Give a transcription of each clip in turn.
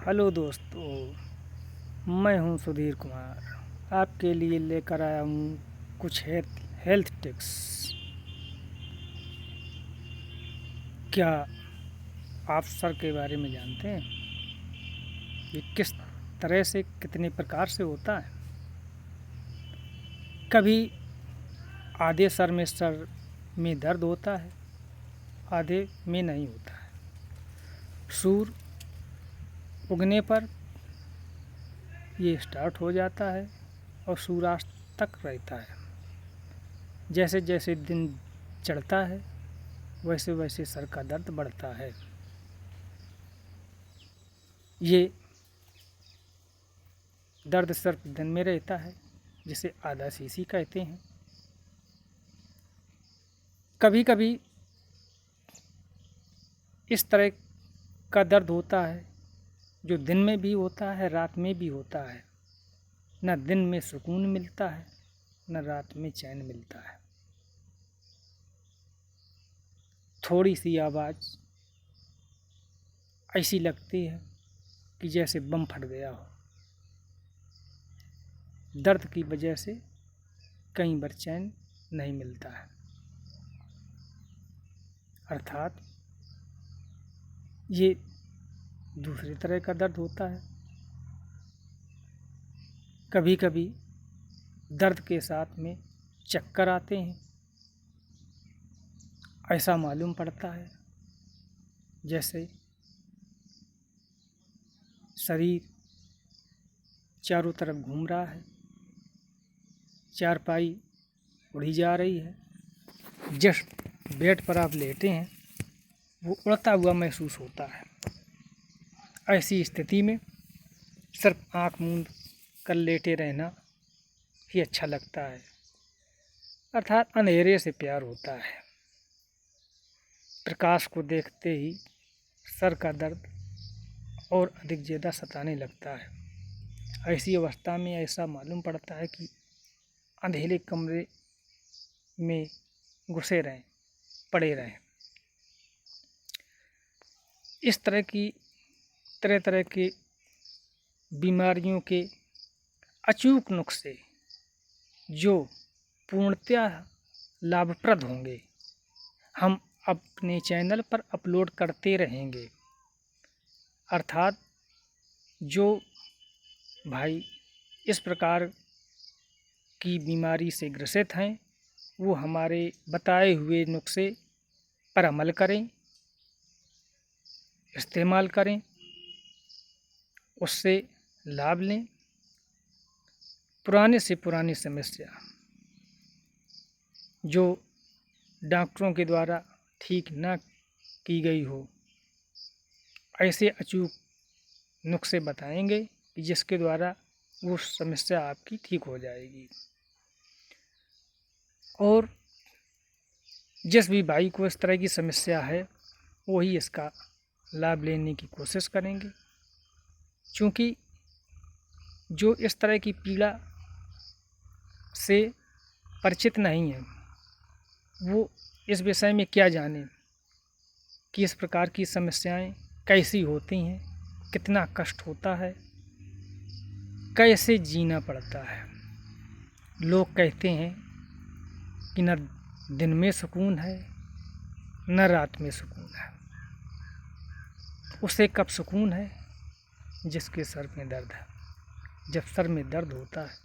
Hello दोस्तों, मैं हूं सुधीर कुमार। आपके लिए लेकर आया हूं कुछ हेल्थ टिप्स। क्या आप सर के बारे में जानते हैं? ये किस तरह से कितने प्रकार से होता है? कभी आधे सर में दर्द होता है, आधे में नहीं होता है। सूर उगने पर ये स्टार्ट हो जाता है और सूर्यास्त तक रहता है। जैसे जैसे दिन चढ़ता है वैसे वैसे सर का दर्द बढ़ता है। ये दर्द सिर्फ दिन में रहता है, जिसे आधा सीसी कहते हैं। कभी कभी इस तरह का दर्द होता है जो दिन में भी होता है, रात में भी होता है। न दिन में सुकून मिलता है, न रात में चैन मिलता है। थोड़ी सी आवाज़ ऐसी लगती है कि जैसे बम फट गया हो। दर्द की वजह से कई बार चैन नहीं मिलता है। अर्थात ये दूसरे तरह का दर्द होता है। कभी कभी दर्द के साथ में चक्कर आते हैं। ऐसा मालूम पड़ता है जैसे शरीर चारों तरफ घूम रहा है, चारपाई उड़ी जा रही है। जिस बेड पर आप लेटे हैं वो उड़ता हुआ महसूस होता है। ऐसी स्थिति में सिर्फ आँख मूंद कर लेटे रहना ही अच्छा लगता है। अर्थात अंधेरे से प्यार होता है। प्रकाश को देखते ही सर का दर्द और अधिक ज़्यादा सताने लगता है। ऐसी अवस्था में ऐसा मालूम पड़ता है कि अंधेरे कमरे में घुसे रहें, पड़े रहें। इस तरह तरह की बीमारियों के अचूक नुस्खे जो पूर्णतः लाभप्रद होंगे, हम अपने चैनल पर अपलोड करते रहेंगे। अर्थात जो भाई इस प्रकार की बीमारी से ग्रसित हैं वो हमारे बताए हुए नुस्खे पर अमल करें, इस्तेमाल करें, उससे लाभ लें। पुराने से पुरानी समस्या जो डॉक्टरों के द्वारा ठीक न की गई हो, ऐसे अचूक नुस्खे बताएंगे कि जिसके द्वारा वो समस्या आपकी ठीक हो जाएगी। और जिस भी भाई को इस तरह की समस्या है वही इसका लाभ लेने की कोशिश करेंगे, क्योंकि जो इस तरह की पीड़ा से परिचित नहीं है वो इस विषय में क्या जाने कि इस प्रकार की समस्याएं कैसी होती हैं, कितना कष्ट होता है, कैसे जीना पड़ता है। लोग कहते हैं कि न दिन में सुकून है न रात में सुकून है। उसे कब सुकून है? जिसके सर में दर्द है। जब सर में दर्द होता है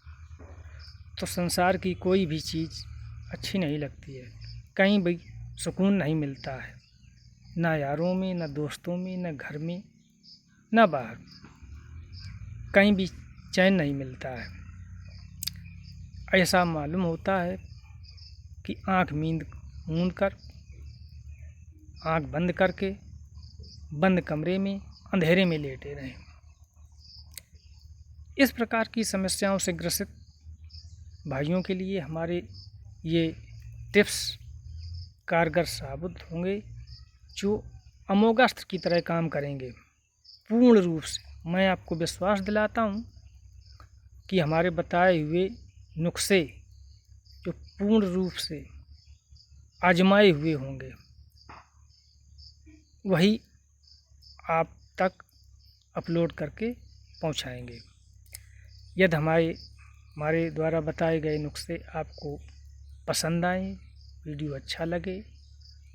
तो संसार की कोई भी चीज़ अच्छी नहीं लगती है। कहीं भी सुकून नहीं मिलता है, ना यारों में, ना दोस्तों में, ना घर में, ना बाहर। कहीं भी चैन नहीं मिलता है। ऐसा मालूम होता है कि आँख मूंद कर, आँख बंद करके बंद कमरे में अंधेरे में लेटे रहें। इस प्रकार की समस्याओं से ग्रसित भाइयों के लिए हमारे ये टिप्स कारगर साबित होंगे, जो अमोघास्त्र की तरह काम करेंगे पूर्ण रूप से। मैं आपको विश्वास दिलाता हूँ कि हमारे बताए हुए नुस्खे जो पूर्ण रूप से आजमाए हुए होंगे वही आप तक अपलोड करके पहुंचाएंगे। यदि हमारे द्वारा बताए गए नुस्खे आपको पसंद आए, वीडियो अच्छा लगे,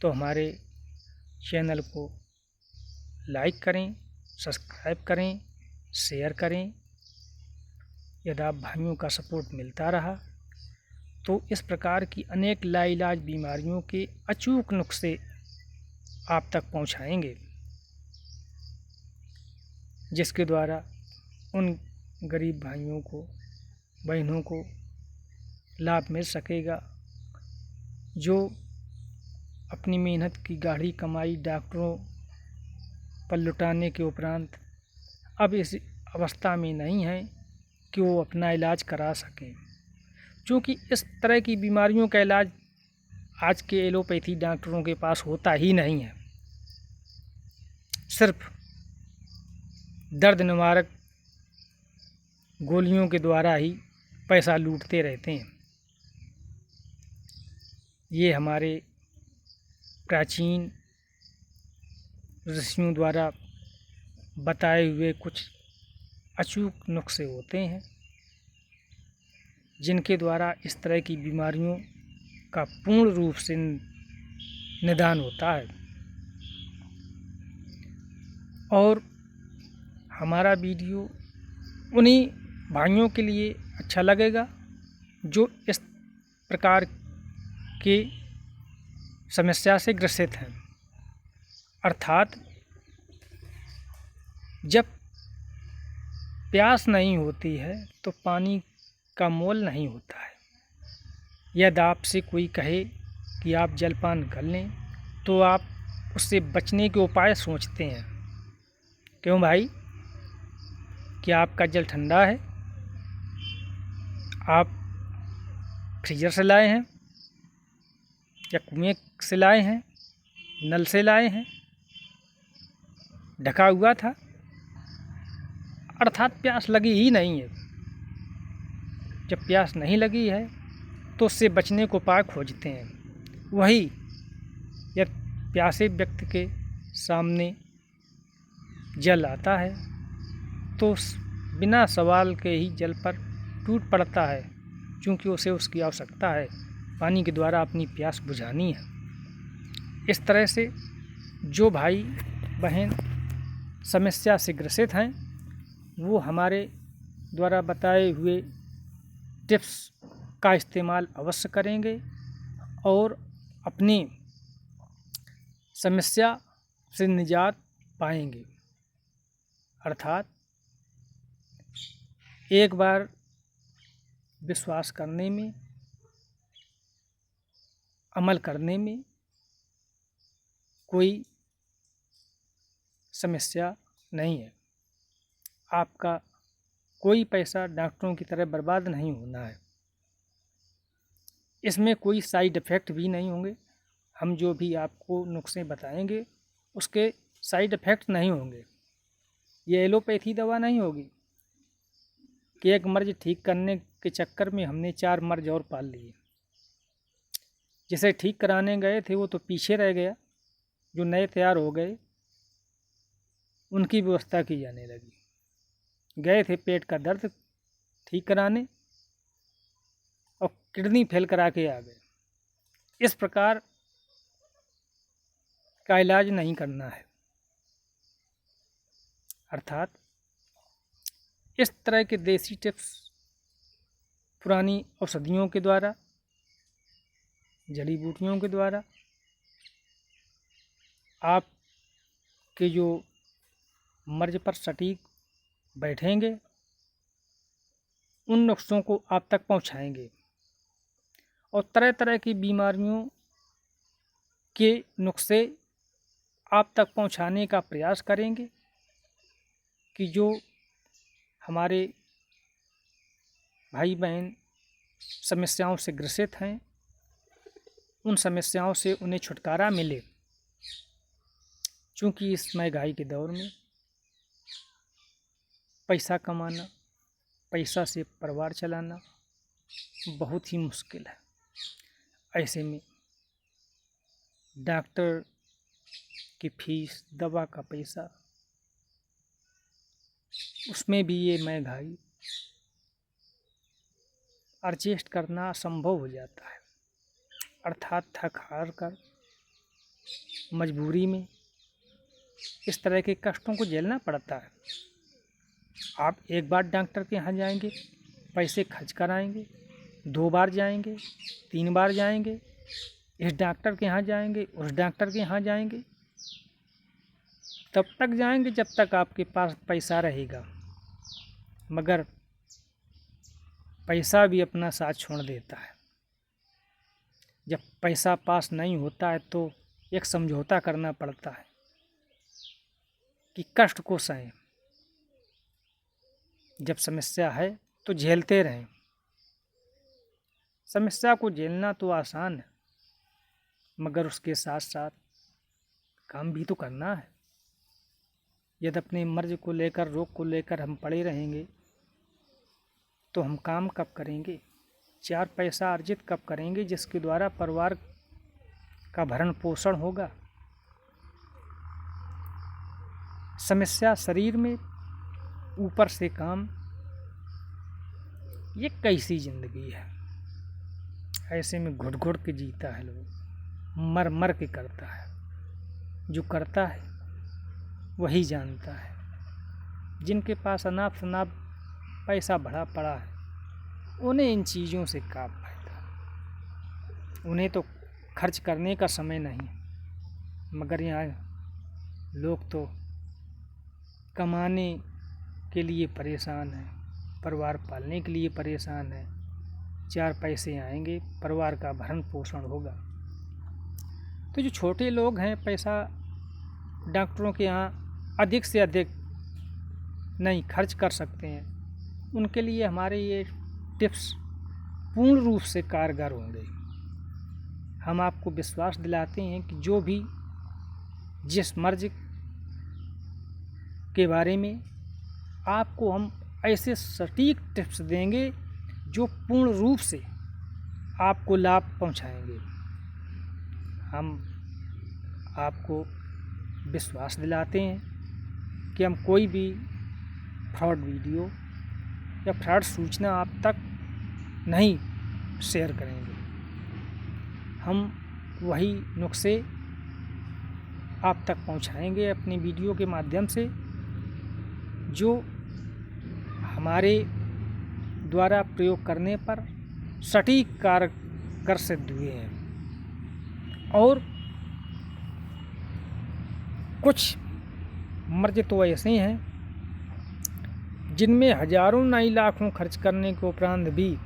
तो हमारे चैनल को लाइक करें, सब्सक्राइब करें, शेयर करें। यदि आप भाइयों का सपोर्ट मिलता रहा तो इस प्रकार की अनेक लाइलाज बीमारियों के अचूक नुस्खे आप तक पहुंचाएंगे, जिसके द्वारा उन गरीब भाइयों को, बहनों को लाभ मिल सकेगा जो अपनी मेहनत की गाढ़ी कमाई डॉक्टरों पर लुटाने के उपरांत अब इस अवस्था में नहीं हैं कि वो अपना इलाज करा सकें। क्योंकि इस तरह की बीमारियों का इलाज आज के एलोपैथी डॉक्टरों के पास होता ही नहीं है। सिर्फ दर्द निवारक गोलियों के द्वारा ही पैसा लूटते रहते हैं। ये हमारे प्राचीन ऋषियों द्वारा बताए हुए कुछ अचूक नुस्खे होते हैं, जिनके द्वारा इस तरह की बीमारियों का पूर्ण रूप से निदान होता है। और हमारा वीडियो उन्हीं भाइयों के लिए अच्छा लगेगा जो इस प्रकार की समस्या से ग्रसित हैं। अर्थात जब प्यास नहीं होती है तो पानी का मोल नहीं होता है। यदि आपसे कोई कहे कि आप जलपान कर लें तो आप उससे बचने के उपाय सोचते हैं। क्यों भाई? क्या आपका जल ठंडा है? आप फ्रीजर से लाए हैं या कुएं से लाए हैं, नल से लाए हैं, ढका हुआ था? अर्थात प्यास लगी ही नहीं है। जब प्यास नहीं लगी है तो उससे बचने को उपाय खोजते हैं। वही यदि प्यासे व्यक्ति के सामने जल आता है तो बिना सवाल के ही जल पर टूट पड़ता है, क्योंकि उसे उसकी आवश्यकता है, पानी के द्वारा अपनी प्यास बुझानी है। इस तरह से जो भाई बहन समस्या से ग्रसित हैं वो हमारे द्वारा बताए हुए टिप्स का इस्तेमाल अवश्य करेंगे और अपनी समस्या से निजात पाएंगे। अर्थात एक बार विश्वास करने में, अमल करने में कोई समस्या नहीं है। आपका कोई पैसा डॉक्टरों की तरह बर्बाद नहीं होना है। इसमें कोई साइड इफ़ेक्ट भी नहीं होंगे। हम जो भी आपको नुस्खे बताएंगे उसके साइड इफ़ेक्ट नहीं होंगे। ये एलोपैथी दवा नहीं होगी कि एक मर्ज ठीक करने के चक्कर में हमने 4 मर्ज और पाल लिए। जिसे ठीक कराने गए थे वो तो पीछे रह गया, जो नए तैयार हो गए उनकी व्यवस्था की जाने लगी। गए थे पेट का दर्द ठीक कराने और किडनी फेल करा के आ गए। इस प्रकार का इलाज नहीं करना है। अर्थात इस तरह के देसी टिप्स पुरानी औषधियों के द्वारा, जड़ी बूटियों के द्वारा आपके जो मर्ज पर सटीक बैठेंगे उन नुस्खों को आप तक पहुंचाएंगे और तरह तरह की बीमारियों के नुस्खे आप तक पहुंचाने का प्रयास करेंगे कि जो हमारे भाई बहन समस्याओं से ग्रसित हैं उन समस्याओं से उन्हें छुटकारा मिले। क्योंकि इस महंगाई के दौर में पैसा कमाना, पैसा से परिवार चलाना बहुत ही मुश्किल है। ऐसे में डॉक्टर की फीस, दवा का पैसा उसमें भी ये महंगाई एडजस्ट करना असंभव हो जाता है, अर्थात थक हार कर मजबूरी में इस तरह के कष्टों को झेलना पड़ता है। आप एक बार डॉक्टर के यहाँ जाएंगे, पैसे खर्च कराएंगे, 2 बार जाएंगे, 3 बार जाएंगे, इस डॉक्टर के यहाँ जाएंगे, उस डॉक्टर के यहाँ जाएंगे, तब तक जाएंगे जब तक आपके पास पैसा रहेगा, मगर पैसा भी अपना साथ छोड़ देता है। जब पैसा पास नहीं होता है तो एक समझौता करना पड़ता है कि कष्ट को सहें। जब समस्या है तो झेलते रहें। समस्या को झेलना तो आसान है, मगर उसके साथ साथ काम भी तो करना है। यदि अपने मर्ज को लेकर, रोग को लेकर हम पड़े रहेंगे तो हम काम कब करेंगे, 4 पैसा अर्जित कब करेंगे जिसके द्वारा परिवार का भरण पोषण होगा। समस्या शरीर में, ऊपर से काम, ये कैसी ज़िंदगी है। ऐसे में घुट घुट के जीता है लोग, मर मर के करता है। जो करता है वही जानता है। जिनके पास अनाप शनाप पैसा भरा पड़ा है, उन्हें इन चीज़ों से क्या फायदा। उन्हें तो खर्च करने का समय नहीं, मगर यहाँ लोग तो कमाने के लिए परेशान हैं, परिवार पालने के लिए परेशान हैं। 4 पैसे आएंगे, परिवार का भरण पोषण होगा। तो जो छोटे लोग हैं, पैसा डॉक्टरों के यहाँ अधिक से अधिक नहीं खर्च कर सकते हैं, उनके लिए हमारे ये टिप्स पूर्ण रूप से कारगर होंगे। हम आपको विश्वास दिलाते हैं कि जो भी जिस मर्ज के बारे में आपको हम ऐसे सटीक टिप्स देंगे जो पूर्ण रूप से आपको लाभ पहुंचाएंगे। हम आपको विश्वास दिलाते हैं कि हम कोई भी फ्रॉड वीडियो या फ्रॉड सूचना आप तक नहीं शेयर करेंगे। हम वही नुस्खे आप तक पहुंचाएंगे अपनी वीडियो के माध्यम से जो हमारे द्वारा प्रयोग करने पर सटीक कारगर सिद्ध हुए हैं। और कुछ मर्ज तो ऐसे हैं जिनमें हजारों नहीं लाखों खर्च करने के उपरांत भी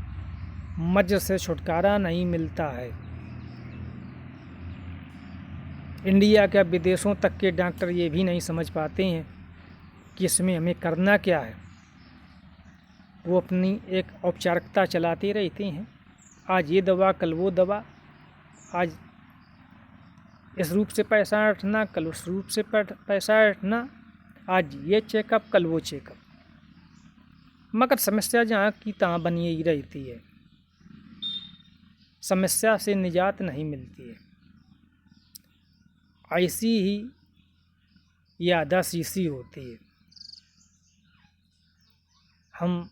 मर्ज से छुटकारा नहीं मिलता है। इंडिया क्या, विदेशों तक के डॉक्टर ये भी नहीं समझ पाते हैं कि इसमें हमें करना क्या है। वो अपनी एक औपचारिकता चलाते रहते हैं, आज ये दवा कल वो दवा, आज इस रूप से पैसा ऐंठना, कल उस रूप से पैसा ऐंठना, आज ये चेकअप कल वो चेकअप, मगर समस्या जहाँ की तहाँ बनी ही रहती है। समस्या से निजात नहीं मिलती है। ऐसी ही ये आधा शीशी होती है। हम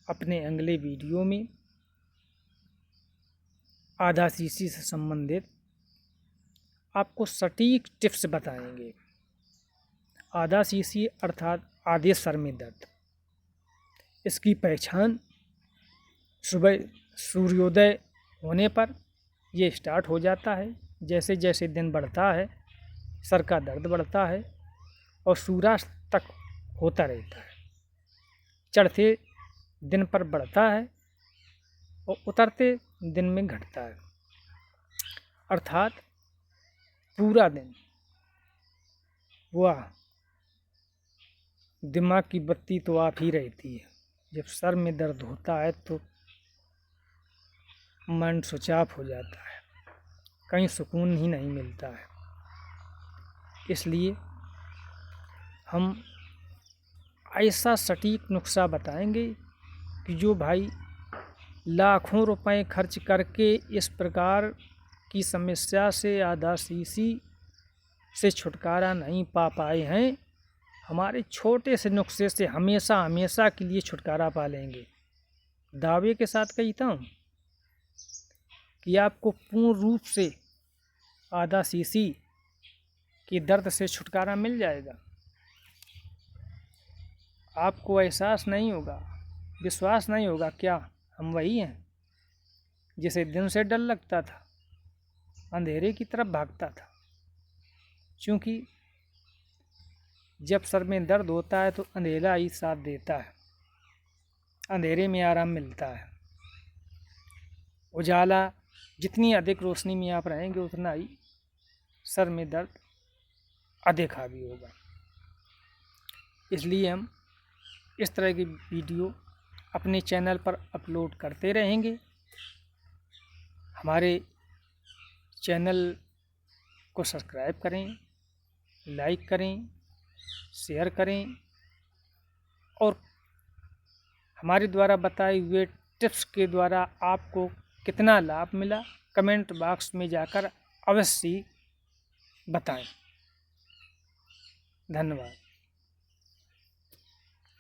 अपने अगले वीडियो में आधा शीशी से संबंधित आपको सटीक टिप्स बताएंगे। आधा शीशी अर्थात आधे सर में दर्द, इसकी पहचान सुबह सूर्योदय होने पर ये स्टार्ट हो जाता है। जैसे जैसे दिन बढ़ता है सर का दर्द बढ़ता है और सूर्यास्त तक होता रहता है। चढ़ते दिन पर बढ़ता है और उतरते दिन में घटता है, अर्थात पूरा दिन वह दिमाग की बत्ती तो आप ही रहती है। जब सर में दर्द होता है तो मन स्विच ऑफ हो जाता है, कहीं सुकून ही नहीं मिलता है। इसलिए हम ऐसा सटीक नुस्खा बताएंगे कि जो भाई लाखों रुपए खर्च करके इस प्रकार की समस्या से आधा शीशी से छुटकारा नहीं पा पाए हैं, हमारे छोटे से नुस्खे से हमेशा हमेशा के लिए छुटकारा पा लेंगे। दावे के साथ कहता हूँ कि आपको पूर्ण रूप से आधा शीशी के दर्द से छुटकारा मिल जाएगा। आपको एहसास नहीं होगा, विश्वास नहीं होगा क्या हम वही हैं जिसे दिन से डर लगता था, अंधेरे की तरफ भागता था। क्योंकि जब सर में दर्द होता है तो अंधेरा ही साथ देता है, अंधेरे में आराम मिलता है। उजाला जितनी अधिक रोशनी में आप रहेंगे उतना ही सर में दर्द अधिक हावी होगा। इसलिए हम इस तरह की वीडियो अपने चैनल पर अपलोड करते रहेंगे। हमारे चैनल को सब्सक्राइब करें, लाइक करें, शेयर करें और हमारे द्वारा बताए हुए टिप्स के द्वारा आपको कितना लाभ मिला कमेंट बॉक्स में जाकर अवश्य बताएं। धन्यवाद।